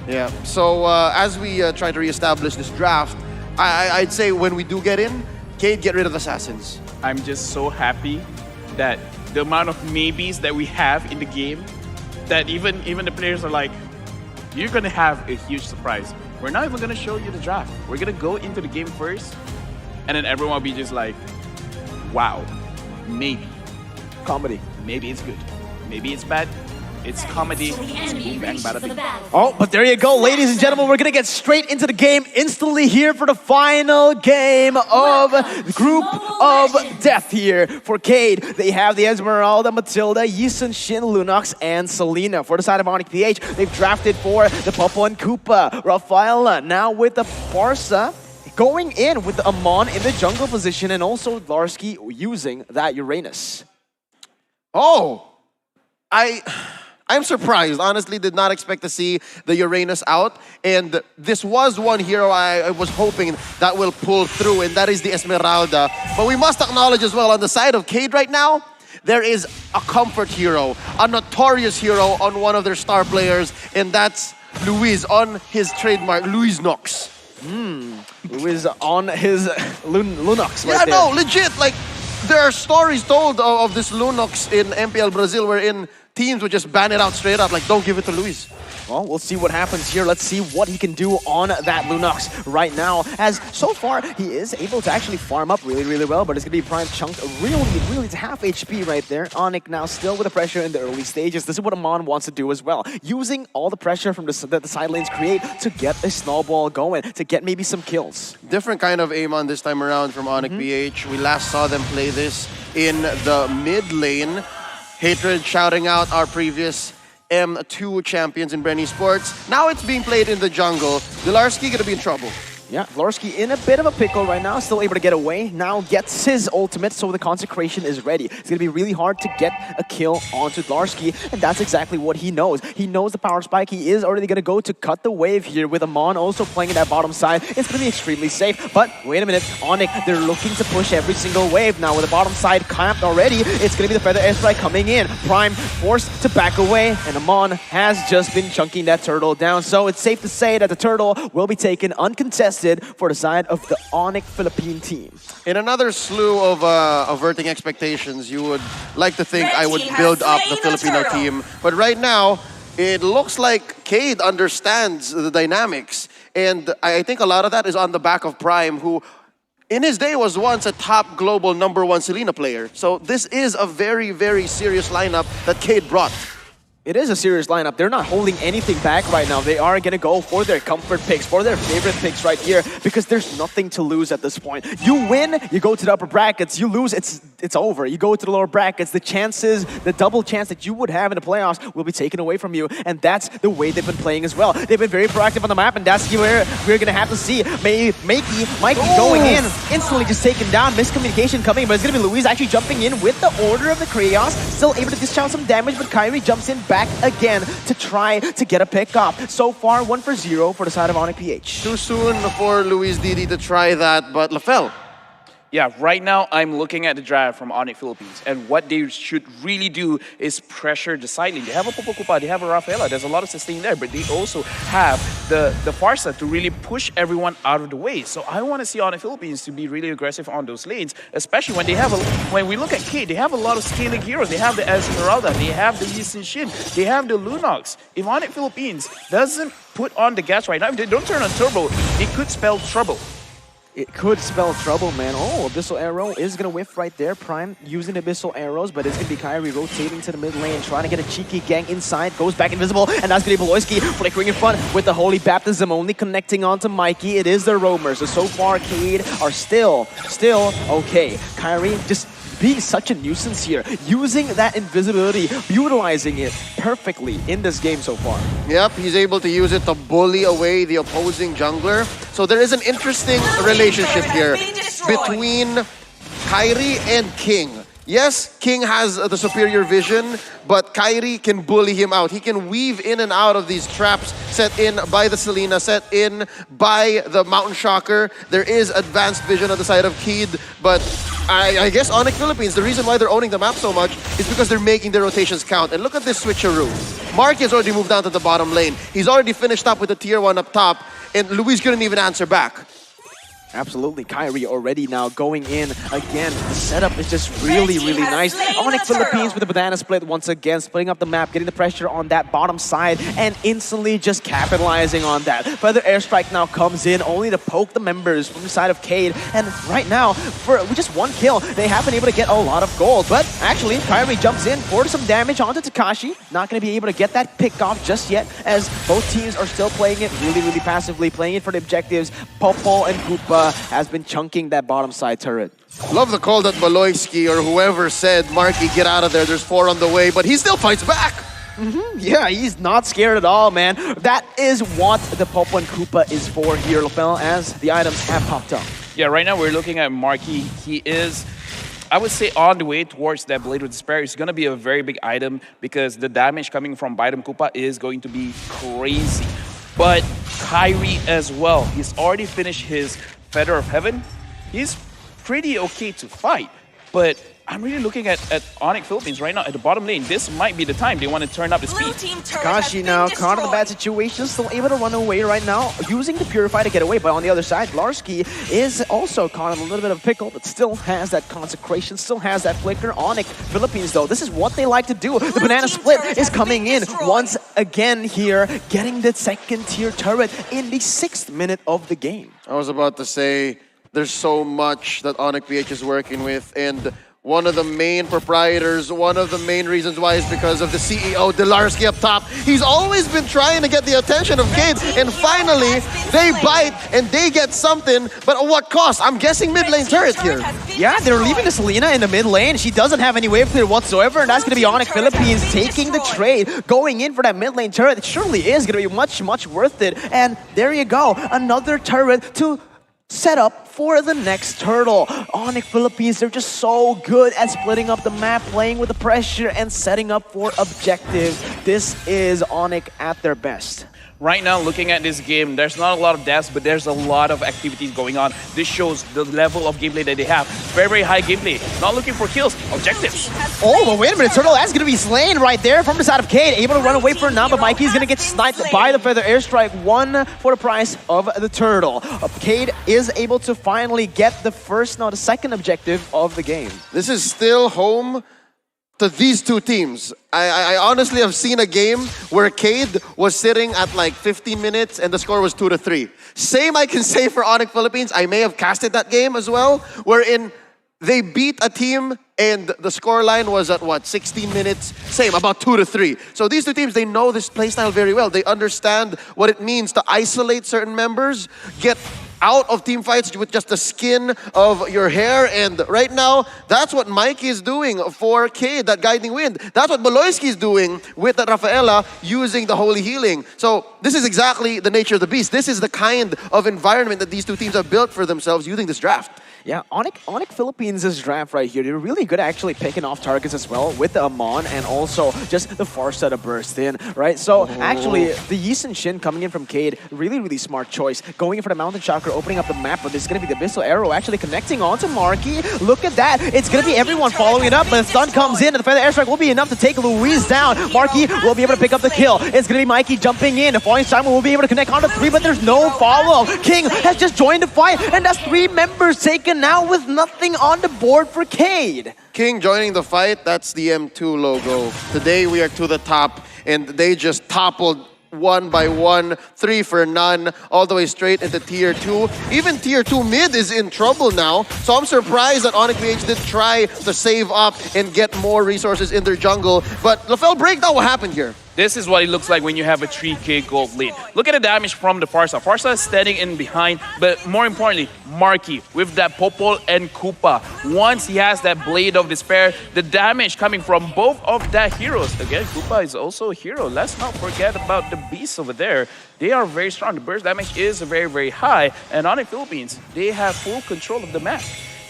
Yeah, so as we try to reestablish this draft, I'd say when we do get in, Cade, get rid of Assassins. I'm just so happy that the amount of maybes that we have in the game, that even the players are like, you're gonna have a huge surprise. We're not even gonna show you the draft. We're gonna go into the game first, and then everyone will be just like, wow, maybe. Comedy. Maybe it's good. Maybe it's bad. It's comedy. It's boom, bang, bada, bing. Oh, but there you go, ladies and gentlemen. We're going to get straight into the game instantly here for the final game of the Group of Death here for Cade. They have the Esmeralda, Matilda, Yisun, Shin, Lunox, and Selena. For the side of Onic PH, they've drafted for the Popo and Koopa, Rafaela, now with the Parsa. Going in with the Amon in the jungle position, and also Larsky using that Uranus. Oh, I'm surprised. Honestly, did not expect to see the Uranus out. And this was one hero I was hoping that will pull through, and that is the Esmeralda. But we must acknowledge as well, on the side of Cade right now, there is a comfort hero, a notorious hero on one of their star players, and that's Luis on his trademark, Luis Nox. Luis on his Lunox right there. Yeah, no, legit. Like, there are stories told of this Lunox in MPL Brazil wherein teams would just ban it out straight up, like, don't give it to Luis. Well, we'll see what happens here. Let's see what he can do on that Lunox right now. As so far, he is able to actually farm up really, really well, but it's going to be prime chunked really to half HP right there. Onic now still with the pressure in the early stages. This is what Amon wants to do as well. Using all the pressure from that the side lanes create to get a snowball going, to get maybe some kills. Different kind of aim on this time around from Onic PH. We last saw them play this in the mid lane. Hatred shouting out our previous M2 champions in Bren Esports. Now it's being played in the jungle. Dilarsky gonna be in trouble. Yeah, Larsky in a bit of a pickle right now, still able to get away. Now gets his ultimate, so the consecration is ready. It's going to be really hard to get a kill onto Larsky, and that's exactly what he knows. He knows the power spike. He is already going to go to cut the wave here with Amon also playing in that bottom side. It's going to be extremely safe, but wait a minute. Onic, they're looking to push every single wave now with the bottom side camped already. It's going to be the Feather Airstrike coming in. Prime forced to back away, and Amon has just been chunking that turtle down. So it's safe to say that the turtle will be taken uncontested for the side of the Onic Philippine team. In another slew of averting expectations, you would like to think I would build up the Filipino team. But right now, it looks like Cade understands the dynamics. And I think a lot of that is on the back of Prime, who in his day was once a top global #1 Selena player. So this is a very, very serious lineup that Cade brought. It is a serious lineup. They're not holding anything back right now. They are going to go for their comfort picks, for their favorite picks right here, because there's nothing to lose at this point. You win, you go to the upper brackets. You lose, it's over. You go to the lower brackets. The chances, the double chance that you would have in the playoffs will be taken away from you, and that's the way they've been playing as well. They've been very proactive on the map, and that's where we're going to have to see Mikey going in, instantly just taken down. Miscommunication coming, but it's going to be Luis actually jumping in with the Order of the Chaos, still able to discharge some damage, but Kyrie jumps in back again to try to get a pick up. So far, 1-for-0 for the side of Onic PH. Too soon for Luis Didi to try that, but Lafel. Yeah, right now I'm looking at the draft from Onic Philippines, and what they should really do is pressure the side lane. They have a Popo Koopa, they have a Rafaela, there's a lot of sustain there, but they also have the Farsa to really push everyone out of the way. So I want to see Onic Philippines to be really aggressive on those lanes, especially when they have when we look at K, they have a lot of scaling heroes. They have the Esmeralda, they have the Yisun Shin, they have the Lunox. If Onic Philippines doesn't put on the gas right now, if they don't turn on turbo, it could spell trouble. It could spell trouble, man. Oh, Abyssal Arrow is going to whiff right there. Prime using Abyssal Arrows, but it's going to be Kyrie rotating to the mid lane, trying to get a cheeky gang inside. Goes back invisible, and that's going to be Beloyski flickering in front with the Holy Baptism, only connecting onto Mikey. It is the roamers. So far, Cade are still okay. Kyrie just being such a nuisance here, using that invisibility, utilizing it perfectly in this game so far. Yep, he's able to use it to bully away the opposing jungler. So there is an interesting relationship here between Kyrie and King. Yes, King has the superior vision, but Kyrie can bully him out. He can weave in and out of these traps set in by the Selena, set in by the Mountain Shocker. There is advanced vision on the side of Keed, but I guess Onic Philippines, the reason why they're owning the map so much is because they're making their rotations count. And look at this switcheroo. Mark has already moved down to the bottom lane. He's already finished up with the tier 1 up top, and Luis couldn't even answer back. Absolutely, Kyrie already now going in again. The setup is just really, really nice. Onic Philippines with the banana split once again, splitting up the map, getting the pressure on that bottom side, and instantly just capitalizing on that. Further airstrike now comes in, only to poke the members from the side of Cade. And right now, for just one kill, they have been able to get a lot of gold. But actually, Kyrie jumps in for some damage onto Takashi. Not going to be able to get that pick off just yet, as both teams are still playing it really, really passively, playing it for the objectives. Popo and Koopa has been chunking that bottom side turret. Love the call that Baloyski or whoever said, Marky, get out of there, there's 4 on the way, but he still fights back. Yeah, he's not scared at all, man. That is what the Popo and Koopa is for here, Lopel, as the items have popped up. Yeah, right now we're looking at Marky. He is, I would say, on the way towards that Blade of Despair. It's going to be a very big item because the damage coming from Bidem Koopa is going to be crazy. But Kyrie as well, he's already finished his Feather of Heaven. He's pretty okay to fight, but I'm really looking at Onic Philippines right now at the bottom lane. This might be the time they want to turn up the speed. Takashi now caught in a bad situation, still able to run away right now, using the Purify to get away. But on the other side, Larski is also caught in a little bit of a pickle, but still has that Consecration, still has that Flicker. Onic Philippines, though, this is what they like to do. The banana split is coming in once again here, getting the second tier turret in the 6th minute of the game. I was about to say, there's so much that Onic PH is working with, and one of the main proprietors, one of the main reasons why is because of the CEO, Delarski up top. He's always been trying to get the attention of Cade, and finally, they bite and they get something, but at what cost? I'm guessing mid lane turret here. Yeah, they're leaving the Selena in the mid lane. She doesn't have any wave clear whatsoever, and that's going to be Onic Philippines taking the trade, going in for that mid lane turret. It surely is going to be much, much worth it. And there you go, another turret to set up for the next turtle. Onic Philippines, they're just so good at splitting up the map, playing with the pressure, and setting up for objectives. This is Onic at their best. Right now, looking at this game, there's not a lot of deaths, but there's a lot of activities going on. This shows the level of gameplay that they have. Very, very high gameplay. Not looking for kills, objectives. Oh, but wait a minute. Turtle that's going to be slain right there from the side of Cade. Able to run away for now, but Mikey's going to get sniped by the Feather Airstrike. 1 for the price of the Turtle. Cade is able to finally get the second objective of the game. This is still home to these two teams. I honestly have seen a game where Cade was sitting at like 15 minutes and the score was 2-3. Same I can say for Onic Philippines. I may have casted that game as well, wherein they beat a team and the scoreline was at what, 16 minutes? Same, about 2-3. So these two teams, they know this playstyle very well. They understand what it means to isolate certain members, get out of team fights with just the skin of your hair. And right now, that's what Mikey is doing for Cade, that Guiding Wind. That's what Baloyski is doing with that Rafaela using the Holy Healing. So this is exactly the nature of the beast. This is the kind of environment that these two teams have built for themselves using this draft. Yeah, Onic Philippines' draft right here, they're really good at actually picking off targets as well with the Amon and also just the far side of burst in, right? So actually, the Yisun Shin coming in from Cade, really, really smart choice. Going in for the Mountain Chakra, opening up the map, but this is going to be the Abyssal Arrow actually connecting onto Marky. Look at that. It's going to be everyone following it up, but the stun comes in and the Feather Airstrike will be enough to take Louise down. Marky will be able to pick up the kill. It's going to be Mikey jumping in. The Falling Simon will be able to connect onto 3, but there's no follow. King has just joined the fight, and that's 3 members taken now with nothing on the board for Cade. King joining the fight, that's the M2 logo. Today we are to the top, and they just toppled 1 by 1, 3 for none, all the way straight into Tier 2. Even Tier 2 mid is in trouble now, so I'm surprised that Onic PH did try to save up and get more resources in their jungle. But LaFell, break down what happened here. This is what it looks like when you have a 3k gold lead. Look at the damage from the Farsa. Farsa is standing in behind, but more importantly, Marky with that Popol and Koopa. Once he has that Blade of Despair, the damage coming from both of that heroes. Again, Koopa is also a hero. Let's not forget about the beasts over there. They are very strong. The burst damage is very, very high. And Onic Philippines, they have full control of the map.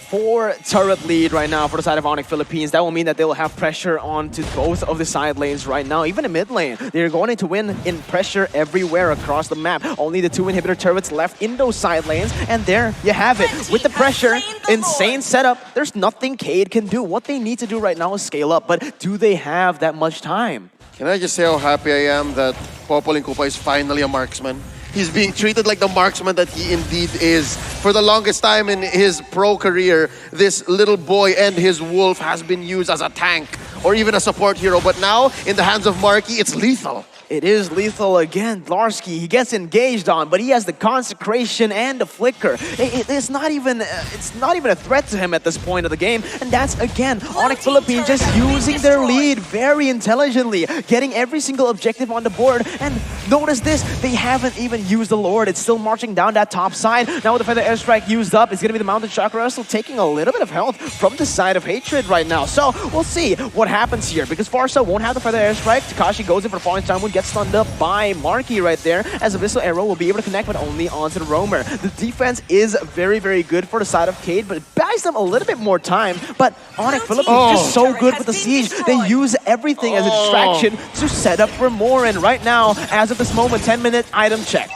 4-turret lead right now for the side of Onic Philippines. That will mean that they will have pressure onto both of the side lanes right now. Even in mid lane, they're going to win in pressure everywhere across the map. Only the 2 inhibitor turrets left in those side lanes, and there you have it. With the pressure, insane setup, there's nothing Cade can do. What they need to do right now is scale up, but do they have that much time? Can I just say how happy I am that Popol Incupa is finally a marksman? He's being treated like the marksman that he indeed is. For the longest time in his pro career, this little boy and his wolf has been used as a tank or even a support hero. But now, in the hands of Marky, it's lethal. It is lethal again. Larsky, he gets engaged on, but he has the consecration and the flicker. It's not even a threat to him at this point of the game. And that's again Onic Philippines just using their lead very intelligently, getting every single objective on the board. And notice this, they haven't even used the Lord. It's still marching down that top side. Now with the Feather Airstrike used up, it's gonna be the Mountain Chakra still taking a little bit of health from the side of Hatred right now. So we'll see what happens here because Farsa won't have the Feather Airstrike. Takashi goes in for Falling Star Moon, gets stunned up by Marky right there, as the Abyssal Arrow will be able to connect, but only onto the Roamer. The defense is very, very good for the side of Cade, but it buys them a little bit more time. But Onic Philippines just so good with the siege. They use everything as a distraction to set up for more. And right now, as of this moment, 10-minute item check.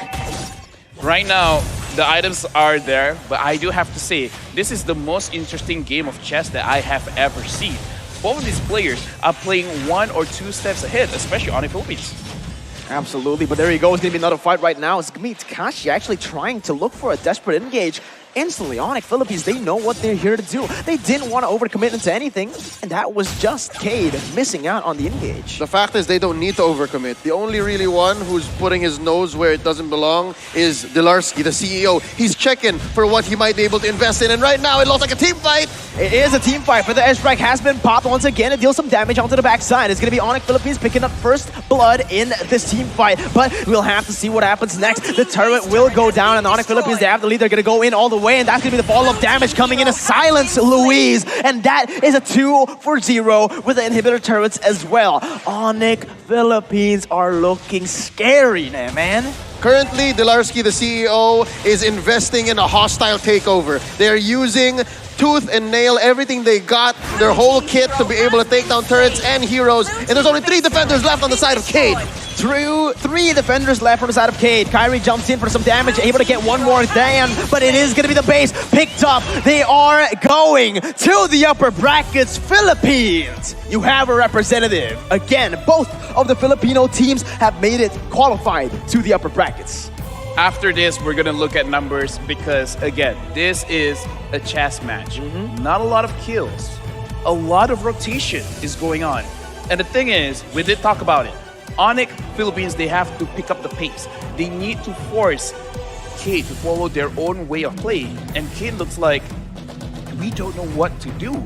Right now, the items are there, but I do have to say, this is the most interesting game of chess that I have ever seen. Both of these players are playing 1 or 2 steps ahead, especially on the Philippines. Absolutely, but there you go. It's going to be another fight right now. It's going to be Takashi actually trying to look for a desperate engage. Instantly, Onic Philippines, they know what they're here to do. They didn't want to overcommit into anything, and that was just Cade missing out on the engage. The fact is they don't need to overcommit. The only really one who's putting his nose where it doesn't belong is Dilarsky, the CEO. He's checking for what he might be able to invest in, and right now it looks like a team fight. It is a team fight, but the airstrike has been popped once again. It deals some damage onto the backside. It's going to be Onic Philippines picking up first blood in this team fight, but we'll have to see what happens next. The turret will go down, and Onic Philippines, they have the lead. They're going to go in all the way, and that's going to be the follow-up damage coming in to silence Louise, and that is a 2-for-0 with the inhibitor turrets as well. Onic Philippines are looking scary now, man. Currently, Dilarsky, the CEO, is investing in a hostile takeover. They're using tooth and nail everything they got, their whole kit to be able to take down turrets and heroes. And there's only 3 defenders left on the side of Cade. Three defenders left on the side of Cade. Kyrie jumps in for some damage, able to get one more down, but it is going to be the base picked up. They are going to the upper brackets. Philippines, you have a representative. Again, both of the Filipino teams have made it qualified to the upper brackets. After this, we're going to look at numbers because, again, this is a chess match. Not a lot of kills. A lot of rotation is going on. And the thing is, we did talk about it. Onic Philippines, they have to pick up the pace. They need to force Cade to follow their own way of playing. And Cade looks like we don't know what to do.